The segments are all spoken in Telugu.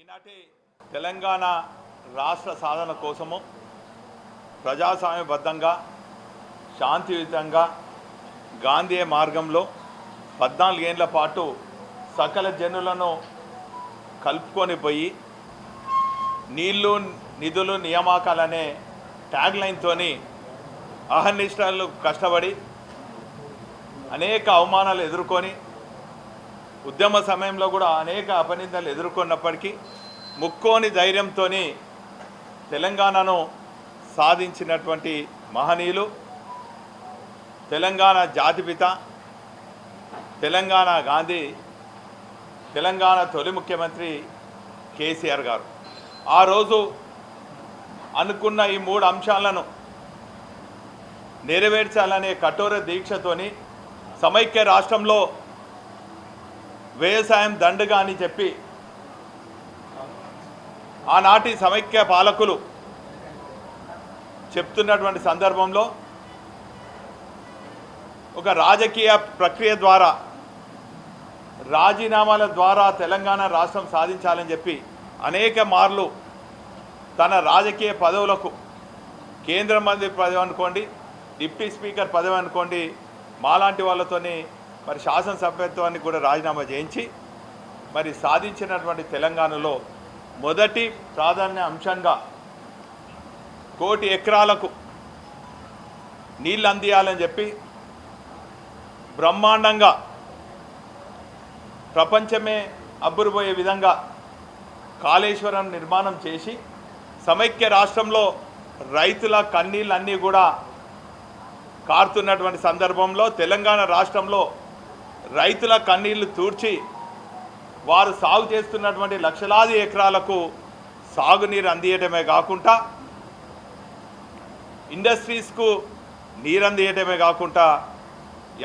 ఈనాటి తెలంగాణ రాష్ట్ర సాధన కోసము ప్రజాస్వామ్యబద్ధంగా శాంతియుతంగా గాంధీ మార్గంలో 14 ఏళ్ల పాటు సకల జనులను కలుపుకొని పోయి నీళ్లు నిధులు నియామకాలనే ట్యాగ్ లైన్తోని అహర్నిశలు కష్టపడి అనేక అవమానాలు ఎదుర్కొని ఉద్యమ సమయంలో కూడా అనేక అపనిందలు ఎదుర్కొన్నప్పటికీ ముక్కోని ధైర్యంతో తెలంగాణను సాధించినటువంటి మహనీయులు తెలంగాణ జాతిపిత తెలంగాణ గాంధీ తెలంగాణ తొలి ముఖ్యమంత్రి కేసీఆర్ గారు ఆ రోజు అనుకున్న ఈ 3 అంశాలను నెరవేర్చాలనే కఠోర దీక్షతోని సమైక్య రాష్ట్రంలో వ్యవసాయం దండుగా అని చెప్పి ఆనాటి సమైక్య పాలకులు చెప్తున్నటువంటి సందర్భంలో ఒక రాజకీయ ప్రక్రియ ద్వారా రాజీనామాల ద్వారా తెలంగాణ రాష్ట్రం సాధించాలని చెప్పి అనేక మార్లు తన రాజకీయ పదవులకు కేంద్ర మంత్రి పదవి అనుకోండి, డిప్యూటీ స్పీకర్ పదవి అనుకోండి, మాలాంటి వాళ్ళతోని మరి శాసనసభ్యత్వాన్ని కూడా రాజీనామా చేయించి మరి సాధించినటువంటి తెలంగాణలో మొదటి ప్రాధాన్య అంశంగా 1 కోటి ఎకరాలకు నీళ్ళు అందియాలని చెప్పి బ్రహ్మాండంగా ప్రపంచమే అబ్బురుపోయే విధంగా కాళేశ్వరం నిర్మాణం చేసి సమైక్య రాష్ట్రంలో రైతుల కన్నీళ్ళన్నీ కూడా కారుతున్నటువంటి సందర్భంలో తెలంగాణ రాష్ట్రంలో రైతుల కన్నీళ్లు తూర్చి వారు సాగు చేస్తున్నటువంటి లక్షలాది ఎకరాలకు సాగునీరు అందియటమే కాకుండా ఇండస్ట్రీస్కు నీరు అందియటమే కాకుండా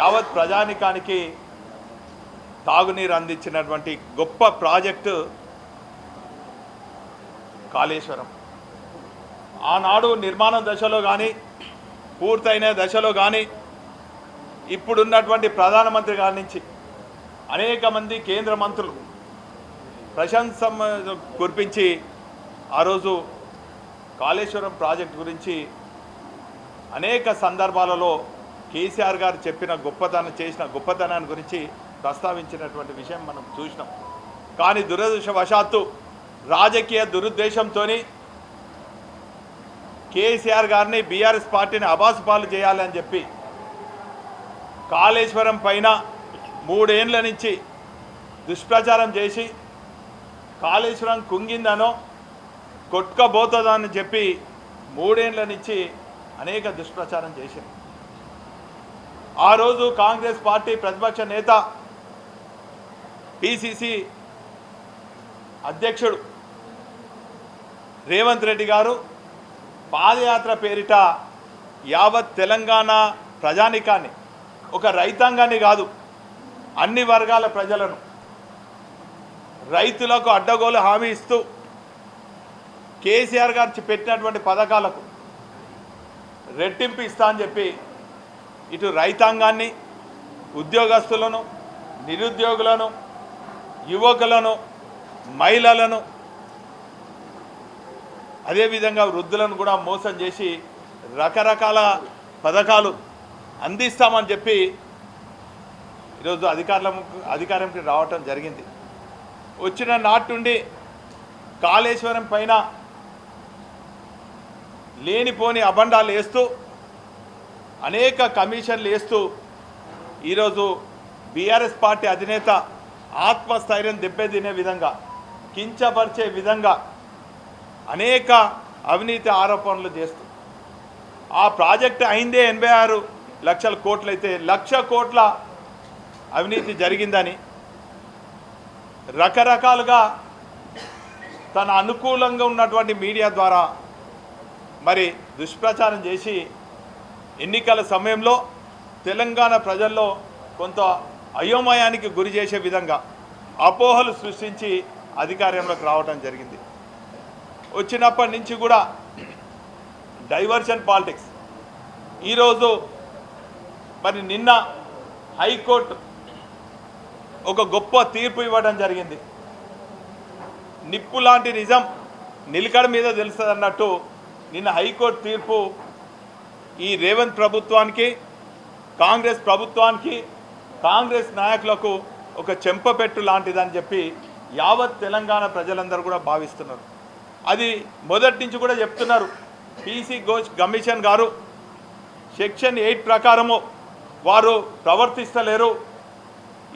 యావత్ ప్రజానికానికి తాగునీరు అందించినటువంటి గొప్ప ప్రాజెక్టు కాళేశ్వరం. ఆనాడు నిర్మాణ దశలో కానీ పూర్తయిన దశలో కానీ ఇప్పుడున్నటువంటి ప్రధానమంత్రి గారి నుంచి అనేక మంది కేంద్ర మంత్రులు ప్రశంస కురిపించి ఆ రోజు కాళేశ్వరం ప్రాజెక్టు గురించి అనేక సందర్భాలలో కేసీఆర్ గారు చెప్పిన చేసిన గొప్పతనాన్ని గురించి ప్రస్తావించినటువంటి విషయం మనం చూసినాం. కానీ దురదృష్టవశాత్తు రాజకీయ దురుద్దేశంతో కేసీఆర్ గారిని బీఆర్ఎస్ పార్టీని అబాసుపాలు చేయాలని చెప్పి కాళేశ్వరం పైన 3 ఏళ్ల నుంచి దుష్ప్రచారం చేసి కాళేశ్వరం కుంగిందనో కొట్టుకబోతుందని చెప్పి 3 ఏళ్ల నుంచి అనేక దుష్ప్రచారం చేశారు. ఆ రోజు కాంగ్రెస్ పార్టీ ప్రతిపక్ష నేత పిసిసి అధ్యక్షుడు రేవంత్ రెడ్డి గారు పాదయాత్ర పేరిట యావత్ తెలంగాణ ప్రజానికాన్ని, ఒక రైతాంగాన్ని కాదు అన్ని వర్గాల ప్రజలను రైతులకు అడ్డగోలు హామీ ఇస్తూ కేసీఆర్ గారు పెట్టినటువంటి పథకాలకు రెట్టింపు ఇస్తా అని చెప్పి ఇటు రైతాంగాన్ని, ఉద్యోగస్తులను, నిరుద్యోగులను, యువకులను, మహిళలను, అదేవిధంగా వృద్ధులను కూడా మోసం చేసి రకరకాల పథకాలు అందిస్తామని చెప్పి ఈరోజు అధికారంకి రావటం జరిగింది. వచ్చిన నాటి నుండి కాళేశ్వరం పైన లేనిపోని అబండాలు వేస్తూ అనేక కమిషన్లు వేస్తూ ఈరోజు బీఆర్ఎస్ పార్టీ అధినేత ఆత్మస్థైర్యం దెబ్బతినే విధంగా, కించపరిచే విధంగా అనేక అవినీతి ఆరోపణలు చేస్తూ ఆ ప్రాజెక్టు అయిందే 86 లక్షల కోట్లయితే 1,00,000 కోట్ల అవినీతి జరిగిందని రకరకాలుగా తన అనుకూలంగా ఉన్నటువంటి మీడియా ద్వారా మరి దుష్ప్రచారం చేసి ఎన్నికల సమయంలో తెలంగాణ ప్రజల్లో కొంత అయోమయానికి గురి చేసే విధంగా అపోహలు సృష్టించి అధికారంలోకి రావడం జరిగింది. వచ్చినప్పటి నుంచి కూడా డైవర్షన్ పాలిటిక్స్. ఈరోజు మరి నిన్న హైకోర్టు ఒక గొప్ప తీర్పు ఇవ్వడం జరిగింది. నిప్పు లాంటి నిజం నిలకడ మీద తెలుస్తుంది అన్నట్టు నిన్న హైకోర్టు తీర్పు ఈ రేవంత్ ప్రభుత్వానికి, కాంగ్రెస్ ప్రభుత్వానికి, కాంగ్రెస్ నాయకులకు ఒక చెంపపెట్టు లాంటిదని చెప్పి యావత్ తెలంగాణ ప్రజలందరూ కూడా భావిస్తున్నారు. అది మొదటి నుంచి కూడా చెప్తున్నారు. పీసీ ఘోష్ కమిషన్ గారు సెక్షన్ 8 ప్రకారము వారు ప్రవర్తిస్తలేరు.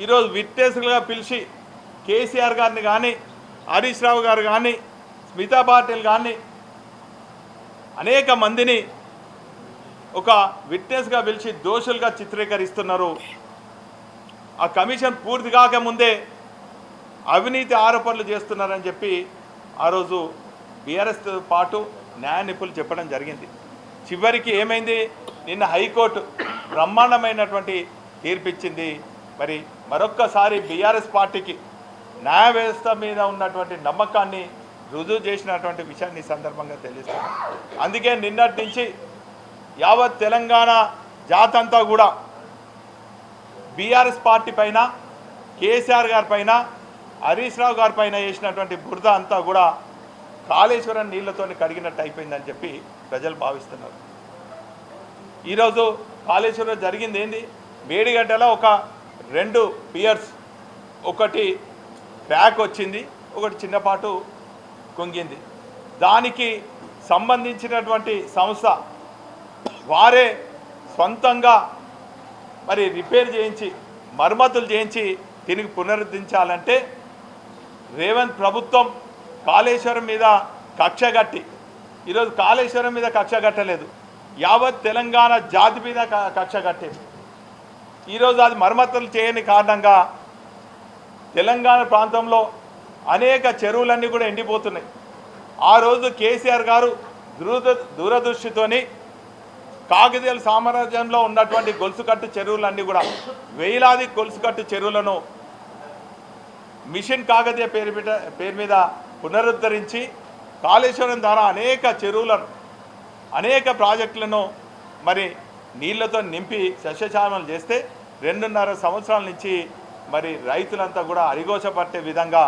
ఈరోజు విట్నెస్లుగా పిలిచి కేసీఆర్ గారిని కానీ, హరీష్ రావు గారు కానీ, స్మితా పాటిల్ కానీ అనేక మందిని ఒక విట్నెస్గా పిలిచి దోషులుగా చిత్రీకరిస్తున్నారు. ఆ కమిషన్ పూర్తి కాకముందే అవినీతి ఆరోపణలు చేస్తున్నారని చెప్పి ఆ రోజు బీఆర్ఎస్తో పాటు న్యాయ నిపుణులు చెప్పడం జరిగింది. చివరికి ఏమైంది? నిన్న హైకోర్టు బ్రహ్మాండమైనటువంటి తీర్పిచ్చింది. మరి మరొక్కసారి బీఆర్ఎస్ పార్టీకి న్యాయ వ్యవస్థ మీద ఉన్నటువంటి నమ్మకాన్ని రుజువు చేసినటువంటి విషయాన్ని ఈ సందర్భంగా తెలుస్తున్నాను. అందుకే నిన్నటి నుంచి యావత్ తెలంగాణ జాతంతా కూడా బీఆర్ఎస్ పార్టీ పైన, కేసీఆర్ గారి పైన, హరీష్ రావు గారి పైన వేసినటువంటి బురద అంతా కూడా కాళేశ్వరం నీళ్లతో కడిగినట్టు అయిపోయిందని చెప్పి ప్రజలు భావిస్తున్నారు. ఈరోజు కాళేశ్వరం జరిగింది ఏంది? మేడిగడ్డలో ఒక 2 పియర్స్, ఒకటి క్రాక్ వచ్చింది, ఒకటి చిన్నపాటు కుంగింది. దానికి సంబంధించినటువంటి సంస్థ వారే సొంతంగా మరి రిపేర్ చేయించి, మరమ్మతులు చేయించి దీనికి పునరుద్ధరించాలంటే రేవంత్ ప్రభుత్వం కాళేశ్వరం మీద కక్ష కట్టి, ఈరోజు కాళేశ్వరం మీద కక్ష కట్టలేదు, యావత్ తెలంగాణ జాతి మీద కక్ష కట్టేది. ఈరోజు అది మరమ్మతులు చేయని కారణంగా తెలంగాణ ప్రాంతంలో అనేక చెరువులన్నీ కూడా ఎండిపోతున్నాయి. ఆ రోజు కేసీఆర్ గారు దూరదృష్టితోని కాకతీయుల సామ్రాజ్యంలో ఉన్నటువంటి గొలుసుకట్టు చెరువులన్నీ కూడా, వేలాది గొలుసుకట్టు చెరువులను మిషన్ కాకతీయ పేరు మీద పునరుద్ధరించి కాళేశ్వరం ద్వారా అనేక చెరువులను, అనేక ప్రాజెక్టులను మరి నీళ్లతో నింపి సస్యశ్యామలు చేస్తే 2.5 సంవత్సరాల నుంచి మరి రైతులంతా కూడా అరిగోసపట్టే విధంగా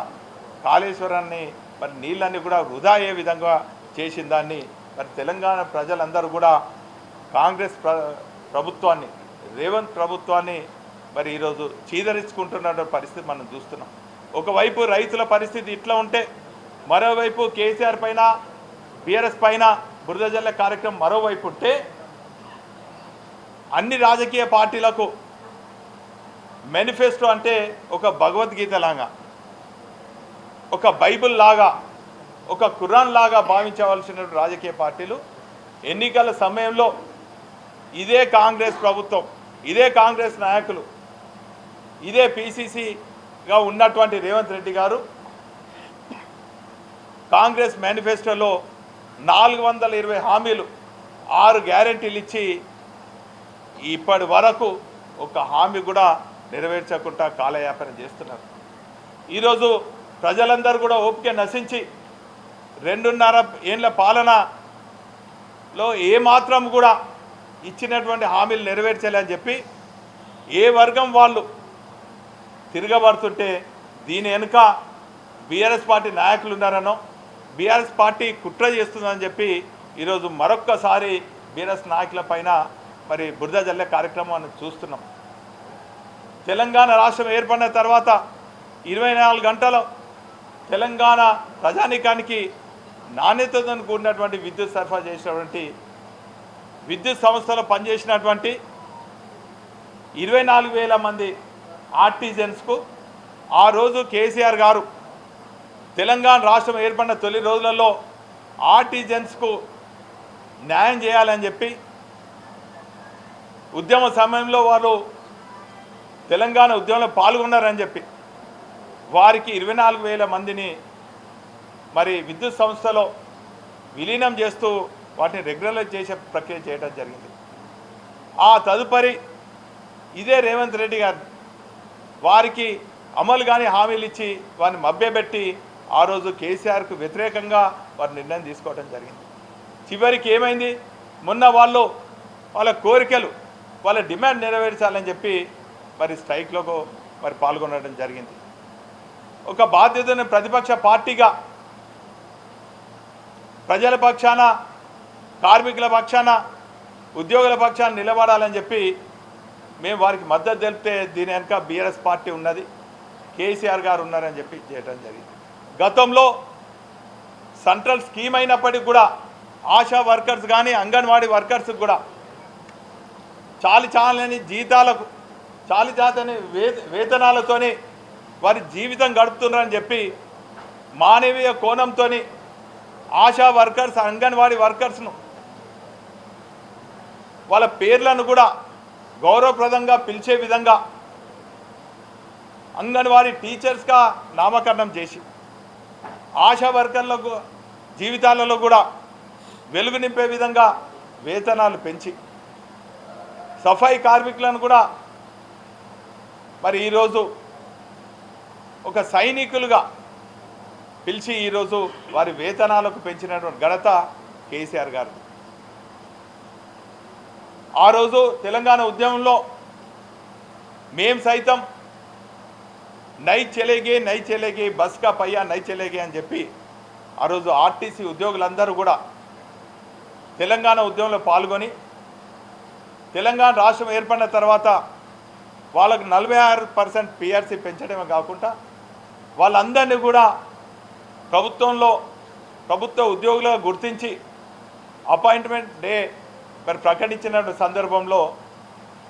కాళేశ్వరాన్ని మరి నీళ్ళన్నీ కూడా వృధా అయ్యే విధంగా చేసిన దాన్ని మరి తెలంగాణ ప్రజలందరూ కూడా కాంగ్రెస్ ప్రభుత్వాన్ని, రేవంత్ ప్రభుత్వాన్ని మరి ఈరోజు చీదరించుకుంటున్న పరిస్థితి మనం చూస్తున్నాం. ఒకవైపు రైతుల పరిస్థితి ఇట్లా ఉంటే, మరోవైపు కేసీఆర్ పైన, బీఆర్ఎస్ పైన బురద జల్లే కార్యక్రమం మరోవైపు ఉంటే, అన్ని రాజకీయ పార్టీలకు మేనిఫెస్టో అంటే ఒక భగవద్గీత లాగా, ఒక బైబిల్ లాగా, ఒక ఖురాన్ లాగా భావించవలసిన రాజకీయ పార్టీలు ఎన్నికల సమయంలో ఇదే కాంగ్రెస్ ప్రభుత్వం, ఇదే కాంగ్రెస్ నాయకులు, ఇదే పీసీసీగా ఉన్నటువంటి రేవంత్ రెడ్డి గారు కాంగ్రెస్ మేనిఫెస్టోలో 420 హామీలు, 6 గ్యారెంటీలు ఇచ్చి ఇప్పటి వరకు ఒక హామీ కూడా నెరవేర్చకుండా కాలయాపన చేస్తున్నారు. ఈరోజు ప్రజలందరూ కూడా ఓపిక నశించి 2.5 ఏళ్ల పాలనలో ఏమాత్రం కూడా ఇచ్చినటువంటి హామీలు నెరవేర్చాలని చెప్పి ఏ వర్గం వాళ్ళు తిరగబడుతుంటే దీని వెనుక బీఆర్ఎస్ పార్టీ నాయకులు ఉన్నారనో, బీఆర్ఎస్ పార్టీ కుట్ర చేస్తుందని చెప్పి ఈరోజు మరొక్కసారి బీఆర్ఎస్ నాయకుల పైన మరి బురద జల్లే కార్యక్రమాన్ని చూస్తున్నాం. తెలంగాణ రాష్ట్రం ఏర్పడిన తర్వాత 24 గంటలు తెలంగాణ ప్రజానీకానికి నాణ్యతతో కూడినటువంటి విద్యుత్ సరఫరా చేసినటువంటి, విద్యుత్ సంస్థలో పనిచేసినటువంటి 24,000 మంది ఆర్టిజన్స్కు ఆ రోజు కేసీఆర్ గారు తెలంగాణ రాష్ట్రం ఏర్పడిన తొలి రోజులలో ఆర్టిజన్స్కు న్యాయం చేయాలని చెప్పి ఉద్యమ సమయంలో వారు తెలంగాణ ఉద్యమంలో పాల్గొన్నారని చెప్పి వారికి 24,000 మందిని మరి విద్యుత్ సంస్థలో విలీనం చేస్తూ వాటిని రెగ్యులరైజ్ చేసే ప్రక్రియ చేయడం జరిగింది. ఆ తదుపరి ఇదే రేవంత్ రెడ్డి గారు వారికి అమలు కాని హామీలు ఇచ్చి వారిని మభ్యపెట్టి ఆ రోజు కేసీఆర్కు వ్యతిరేకంగా వారు నిర్ణయం తీసుకోవడం జరిగింది. చివరికి ఏమైంది, మొన్న వాళ్ళ కోరికలు వాళ్ళ డిమాండ్ నెరవేర్చాలని చెప్పి మరి స్ట్రైక్లకు మరి పాల్గొనడం జరిగింది. ఒక బాధ్యతను ప్రతిపక్ష పార్టీగా ప్రజల పక్షాన, కార్మికుల పక్షాన, ఉద్యోగుల పక్షాన నిలబడాలని చెప్పి మేము వారికి మద్దతు తెలిపితే దీని వెనుక బీఆర్ఎస్ పార్టీ ఉన్నది, కేసీఆర్ గారు ఉన్నారని చెప్పి చేయడం జరిగింది. గతంలో సెంట్రల్ స్కీమ్ అయినప్పటికీ కూడా ఆశా వర్కర్స్ కానీ అంగన్వాడీ వర్కర్స్ కూడా చాలని జీతాలకు చాలని వేతనాలతోని వారి జీవితం గడుపుతున్నారని చెప్పి మానవీయ కోణంతో ఆశా వర్కర్స్, అంగన్వాడీ వర్కర్స్ను వాళ్ళ పేర్లను కూడా గౌరవప్రదంగా పిలిచే విధంగా అంగన్వాడీ టీచర్స్గా నామకరణం చేసి ఆశా వర్కర్లకు జీవితాలలో కూడా వెలుగు నింపే విధంగా వేతనాలు పెంచి సఫాయి కార్మికులను కూడా మరి ఈరోజు ఒక సైనికులుగా పిలిచి ఈరోజు వారి వేతనాలకు పెంచినటువంటి ఘనత కేసీఆర్ గారు. ఆ రోజు తెలంగాణ ఉద్యమంలో మేము సైతం నై చెలేగే బస్కా పయ్యా నై చెలేగే అని చెప్పి ఆ రోజు ఆర్టీసీ ఉద్యోగులందరూ కూడా తెలంగాణ ఉద్యమంలో పాల్గొని తెలంగాణ రాష్ట్రం ఏర్పడిన తర్వాత వాళ్ళకు 46% పిఆర్సీ పెంచడమే కాకుండా వాళ్ళందరినీ కూడా ప్రభుత్వ ఉద్యోగులుగా గుర్తించి అపాయింట్మెంట్ డే మరి ప్రకటించిన సందర్భంలో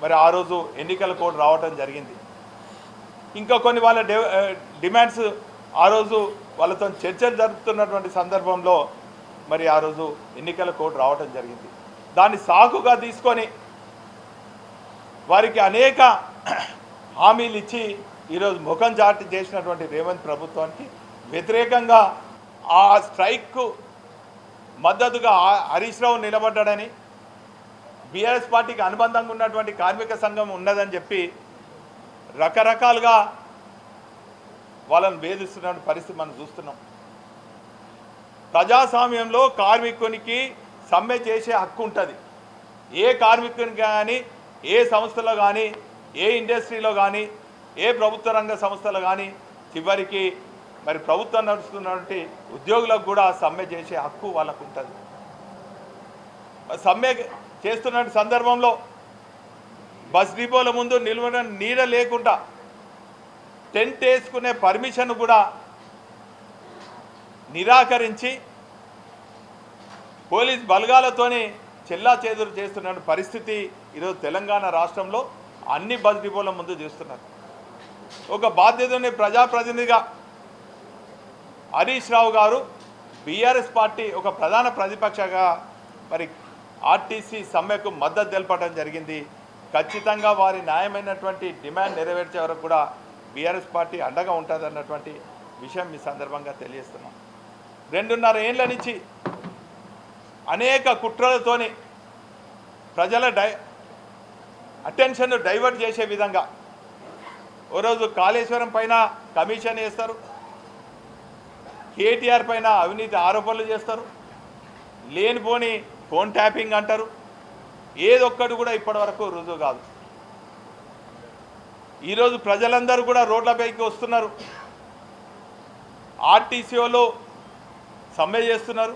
మరి ఆ రోజు ఎన్నికల కోడ్ రావటం జరిగింది. ఇంకా కొన్ని వాళ్ళ డిమాండ్స్ ఆ రోజు వాళ్ళతో చర్చలు జరుపుతున్నటువంటి సందర్భంలో మరి ఆ రోజు ఎన్నికల కోడ్ రావటం జరిగింది. దాన్ని సాకుగా తీసుకొని వారికి అనేక హామీలు ఇచ్చి ఈరోజు ముఖం చాటి చేసినటువంటి రేవంత్ ప్రభుత్వానికి వ్యతిరేకంగా ఆ స్ట్రైక్కు మద్దతుగా హరీష్ రావు నిలబడ్డాడని, బీఆర్ఎస్ పార్టీకి అనుబంధంగా ఉన్నటువంటి కార్మిక సంఘం ఉన్నదని చెప్పి రకరకాలుగా వాళ్ళని వేధిస్తున్న పరిస్థితి మనం చూస్తున్నాం. ప్రజాస్వామ్యంలో కార్మికునికి సమ్మె చేసే హక్కు ఉంటుంది. ఏ కార్మికునికి కానీ, ఏ సంస్థలో కానీ, ఏ ఇండస్ట్రీలో కానీ, ఏ ప్రభుత్వ రంగ సంస్థలు కానీ చివరికి మరి ప్రభుత్వం నడుస్తున్నటువంటి ఉద్యోగులకు కూడా సమ్మె చేసే హక్కు వాళ్ళకు ఉంటుంది. సమ్మె చేస్తున్న సందర్భంలో బస్ డిపోల ముందు నిల్వ నీడ లేకుండా టెంట్ వేసుకునే పర్మిషన్ కూడా నిరాకరించి పోలీస్ బలగాలతోని చెల్లాచెదురు చేస్తున్న పరిస్థితి ఈరోజు తెలంగాణ రాష్ట్రంలో అన్ని బస్ డిపోల ముందు చూస్తున్నారు. ఒక బాధ్యతని ప్రజాప్రతినిధిగా హరీష్ రావు గారు బీఆర్ఎస్ పార్టీ ఒక ప్రధాన ప్రతిపక్షగా మరి ఆర్టీసీ సమ్మెకు మద్దతు తెలపడం జరిగింది. ఖచ్చితంగా వారి న్యాయమైనటువంటి డిమాండ్ నెరవేర్చే వరకు కూడా బీఆర్ఎస్ పార్టీ అండగా ఉంటుందన్నటువంటి విషయం మీ సందర్భంగా తెలియజేస్తున్నాం. 2.5 ఏళ్ల నుంచి అనేక కుట్రలతోని ప్రజల అటెన్షన్ డైవర్ట్ చేసే విధంగా ఓ రోజు కాళేశ్వరం పైన కమిషన్ వేస్తారు, కేటీఆర్ పైన అవినీతి ఆరోపణలు చేస్తారు, లేనిపోని ఫోన్ ట్యాపింగ్ అంటారు. ఏదొక్కటి కూడా ఇప్పటివరకు రుజువు కాదు. ఈరోజు ప్రజలందరూ కూడా రోడ్లపైకి వస్తున్నారు. ఆర్టీసీ వాళ్ళు సమ్మె చేస్తున్నారు,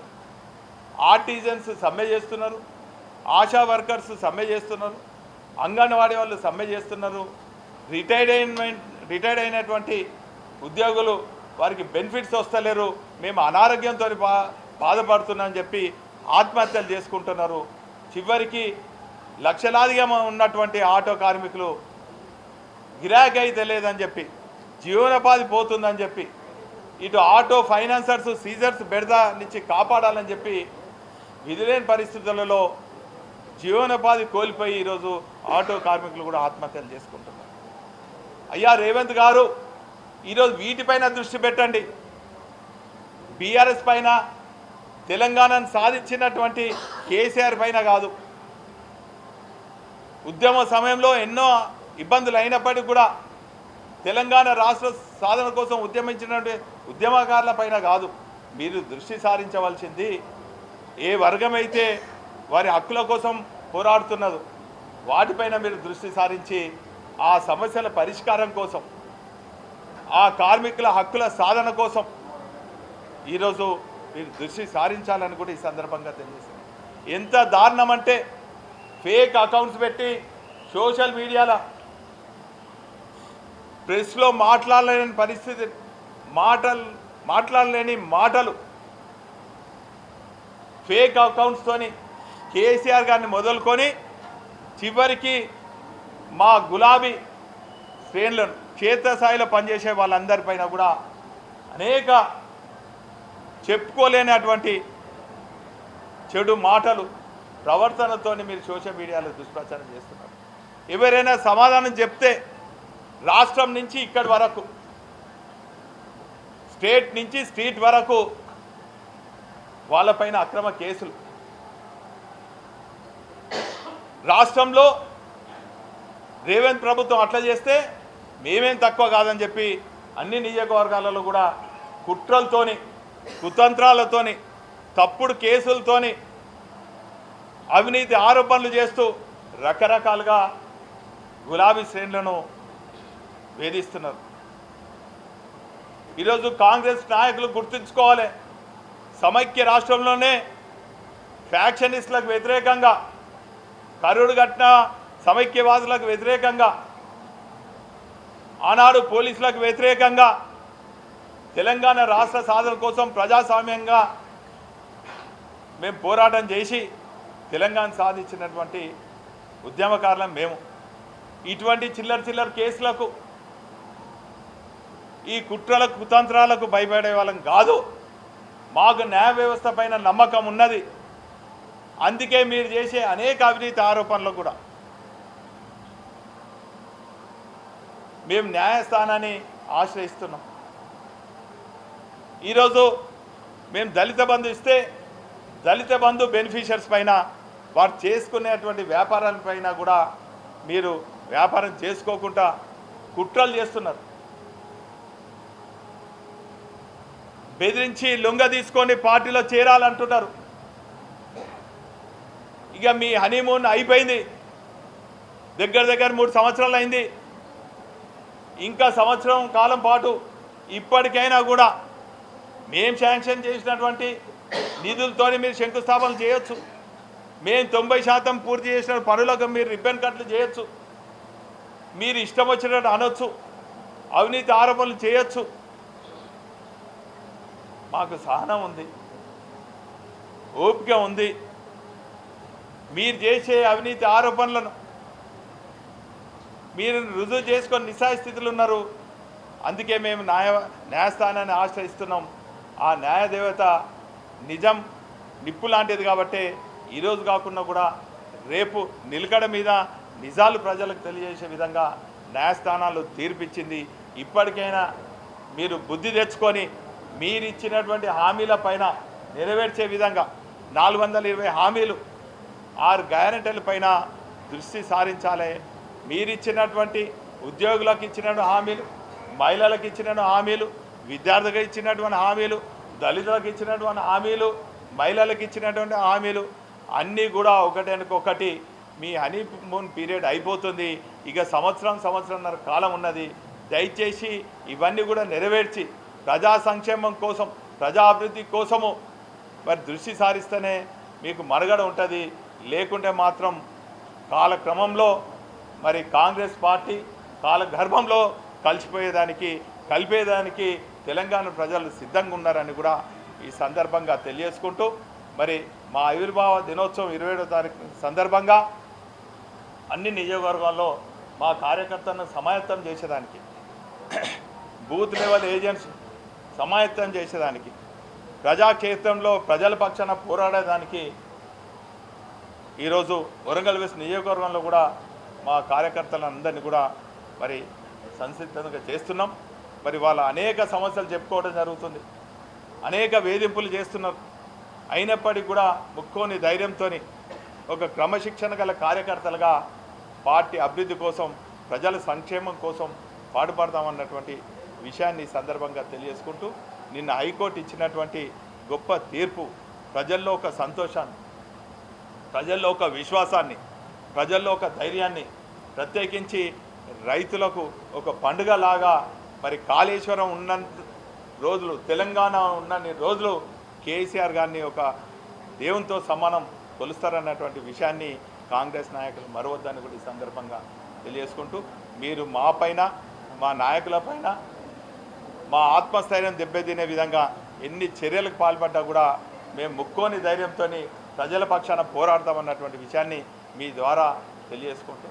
ఆర్టిజన్స్ సమ్మె చేస్తున్నారు, ఆశా వర్కర్స్ సమ్మె చేస్తున్నారు, అంగన్వాడీ వాళ్ళు సమ్మె చేస్తున్నారు. రిటైర్డ్ అయినటువంటి ఉద్యోగులు వారికి బెనిఫిట్స్ వస్తలేరు, మేము అనారోగ్యంతో బాధపడుతున్నామని చెప్పి ఆత్మహత్యలు చేసుకుంటున్నారు. చివరికి లక్షలాదిగా ఉన్నటువంటి ఆటో కార్మికులు గిరాకీ అయితే లేదని చెప్పి, జీవనోపాధి పోతుందని చెప్పి, ఇటు ఆటో ఫైనాన్సర్స్ సీజర్స్ బెడద నుంచి కాపాడాలని చెప్పి విధిలేని పరిస్థితులలో జీవనోపాధి కోల్పోయి ఈరోజు ఆటో కార్మికులు కూడా ఆత్మహత్యలు చేసుకుంటున్నారు. అయ్యా రేవంత్ గారు ఈరోజు వీటిపైన దృష్టి పెట్టండి. బీఆర్ఎస్ పైన, తెలంగాణను సాధించినటువంటి కేసీఆర్ పైన కాదు. ఉద్యమ సమయంలో ఎన్నో ఇబ్బందులు అయినప్పటికీ కూడా తెలంగాణ రాష్ట్ర సాధన కోసం ఉద్యమించినటువంటి ఉద్యమకారుల పైన కాదు మీరు దృష్టి సారించవలసింది. ఏ వర్గమైతే వారి హక్కుల కోసం పోరాడుతున్నదో వాటిపైన మీరు దృష్టి సారించి ఆ సమస్యల పరిష్కారం కోసం, ఆ కార్మికుల హక్కుల సాధన కోసం ఈరోజు మీరు దృష్టి సారించాలని కూడా ఈ సందర్భంగా తెలియజేస్తుంది. ఎంత దారుణం అంటే ఫేక్ అకౌంట్స్ పెట్టి సోషల్ మీడియాలో ప్రెస్లో మాట్లాడలేని పరిస్థితి, మాట్లాడలేని మాటలు ఫేక్ అకౌంట్స్తోని కేసీఆర్ గారిని మొదలుకొని చివరికి మా గులాబీ శ్రేణులను క్షేత్రస్థాయిలో పనిచేసే వాళ్ళందరిపైన కూడా అనేక చెప్పుకోలేనటువంటి చెడు మాటలు ప్రవర్తనతోని మీరు సోషల్ మీడియాలో దుష్ప్రచారం చేస్తున్నారు. ఎవరైనా సమాధానం చెప్తే రాష్ట్రం నుంచి ఇక్కడి వరకు, స్టేట్ నుంచి స్ట్రీట్ వరకు వాళ్ళపైన అక్రమ కేసులు. రాష్ట్రంలో రేవంత్ ప్రభుత్వం అట్లా చేస్తే మేమేం తక్కువ కాదని చెప్పి అన్ని నియోజకవర్గాలలో కూడా కుట్రలతోని, కుతంత్రాలతోని, తప్పుడు కేసులతోని, అవినీతి ఆరోపణలు చేస్తూ రకరకాలుగా గులాబీ శ్రేణులను వేధిస్తున్నారు. ఈరోజు కాంగ్రెస్ నాయకులు గుర్తుంచుకోవాలి, సమైక్య రాష్ట్రంలోనే ఫ్యాక్షనిస్టులకు వ్యతిరేకంగా, కరుడు కట్టిన సమైక్యవాదులకు వ్యతిరేకంగా, ఆనాడు పోలీసులకు వ్యతిరేకంగా తెలంగాణ రాష్ట్ర సాధన కోసం ప్రజాస్వామ్యంగా మేము పోరాటం చేసి తెలంగాణ సాధించినటువంటి ఉద్యమకారులం మేము. ఇటువంటి చిల్లర కేసులకు, ఈ కుట్రలకు కుతంత్రాలకు భయపడే వాళ్ళం కాదు. మాకు న్యాయ వ్యవస్థ పైన నమ్మకం ఉన్నది. అందుకే మీరు చేసే అనేక అవినీతి ఆరోపణలు కూడా మేము న్యాయస్థానాన్ని ఆశ్రయిస్తున్నాం. ఈరోజు మేము దళిత బంధు ఇస్తే దళిత బంధు బెనిఫిషియర్స్ పైన, వారు చేసుకునేటువంటి వ్యాపారాలపైన కూడా మీరు వ్యాపారం చేసుకోకుండా కుట్రలు చేస్తున్నారు. బెదిరించి లొంగ తీసుకొని పార్టీలో చేరాలంటున్నారు. ఇక మీ హనీమూన్ అయిపోయింది. దగ్గర 3 సంవత్సరాలు అయింది. ఇంకా సంవత్సరం కాలం పాటు ఇప్పటికైనా కూడా మేము శాంక్షన్ చేసినటువంటి నిధులతో మీరు శంకుస్థాపన చేయొచ్చు. మేము 90% పూర్తి చేసిన పనులకు మీరు రిబ్బన్ కట్లు చేయొచ్చు. మీరు ఇష్టం వచ్చినట్టు అనొచ్చు, అవినీతి ఆరోపణలు చేయొచ్చు. మాకు సహనం ఉంది, ఓపిక ఉంది. మీరు చేసే అవినీతి ఆరోపణలను మీరు రుజువు చేసుకొని నిస్సాయ స్థితిలో ఉన్నారు. అందుకే మేము న్యాయస్థానాన్ని ఆశ్రయిస్తున్నాం. ఆ న్యాయదేవత నిజం నిప్పు లాంటిది కాబట్టి ఈరోజు కాకుండా కూడా రేపు నిలకడ మీద నిజాలు ప్రజలకు తెలియజేసే విధంగా న్యాయస్థానాలు తీర్పిచ్చింది. ఇప్పటికైనా మీరు బుద్ధి తెచ్చుకొని మీరు ఇచ్చినటువంటి హామీల పైన నెరవేర్చే విధంగా 420 హామీలు, 6 గ్యారెంటీల పైన దృష్టి సారించాలి. మీరిచ్చినటువంటి ఉద్యోగులకు ఇచ్చినటువంటి హామీలు, మహిళలకు ఇచ్చినటువంటి హామీలు, విద్యార్థులకు ఇచ్చినటువంటి హామీలు, దళితులకు ఇచ్చినటువంటి హామీలు, మహిళలకు ఇచ్చినటువంటి హామీలు అన్నీ కూడా ఒకటి మీ హనీమూన్ పీరియడ్ అయిపోతుంది. ఇక సంవత్సరంన్నర కాలం ఉన్నది. దయచేసి ఇవన్నీ కూడా నెరవేర్చి ప్రజా సంక్షేమం కోసం, ప్రజా అభివృద్ధి కోసము మరి దృష్టి సారిస్తేనే మీకు మనుగడ ఉంటుంది. లేకుంటే మాత్రం కాలక్రమంలో మరి కాంగ్రెస్ పార్టీ కాలగర్భంలో కలిపేదానికి తెలంగాణ ప్రజలు సిద్ధంగా ఉన్నారని కూడా ఈ సందర్భంగా తెలియజేసుకుంటూ, మరి మా ఆవిర్భావ దినోత్సవం 27వ తారీఖు సందర్భంగా అన్ని నియోజకవర్గాల్లో మా కార్యకర్తలను సమాయత్తం చేసేదానికి, బూత్ లెవెల్ ఏజెంట్స్ సమాయత్తం చేసేదానికి, ప్రజాక్షేత్రంలో ప్రజల పక్షాన పోరాడేదానికి ఈరోజు వరంగల్ వెస్ట్ నియోజకవర్గంలో కూడా మా కార్యకర్తలందరినీ కూడా మరి సంసిద్ధంగా చేస్తున్నాం. మరి వాళ్ళ అనేక సమస్యలు చెప్పుకోవడం జరుగుతుంది, అనేక వేధింపులు చేస్తున్నారు. అయినప్పటికీ కూడా ముక్కోని ధైర్యంతో ఒక క్రమశిక్షణ గల కార్యకర్తలుగా పార్టీ అభివృద్ధి కోసం, ప్రజల సంక్షేమం కోసం పాటుపడతామన్నటువంటి విషయాన్ని సందర్భంగా తెలియజేసుకుంటూ, నిన్న హైకోర్టు ఇచ్చినటువంటి గొప్ప తీర్పు ప్రజల్లో ఒక సంతోషాన్ని, ప్రజల్లో ఒక విశ్వాసాన్ని, ప్రజల్లో ఒక ధైర్యాన్ని, ప్రత్యేకించి రైతులకు ఒక పండుగలాగా, మరి కాళేశ్వరం ఉన్నంత రోజులు, తెలంగాణ ఉన్నన్ని రోజులు కేసీఆర్ గారిని ఒక దేవునితో సమానం కొలుస్తారన్నటువంటి విషయాన్ని కాంగ్రెస్ నాయకులు మరవద్దని కూడా ఈ సందర్భంగా తెలియజేసుకుంటూ, మీరు మా పైన, మా నాయకులపైన మా ఆత్మస్థైర్యం దెబ్బతినే విధంగా ఎన్ని చర్యలకు పాల్పడ్డా కూడా మేము ముక్కోని ధైర్యంతో ప్రజల పక్షాన పోరాడతామన్నటువంటి విషయాన్ని మీ ద్వారా తెలియజేసుకుంటూ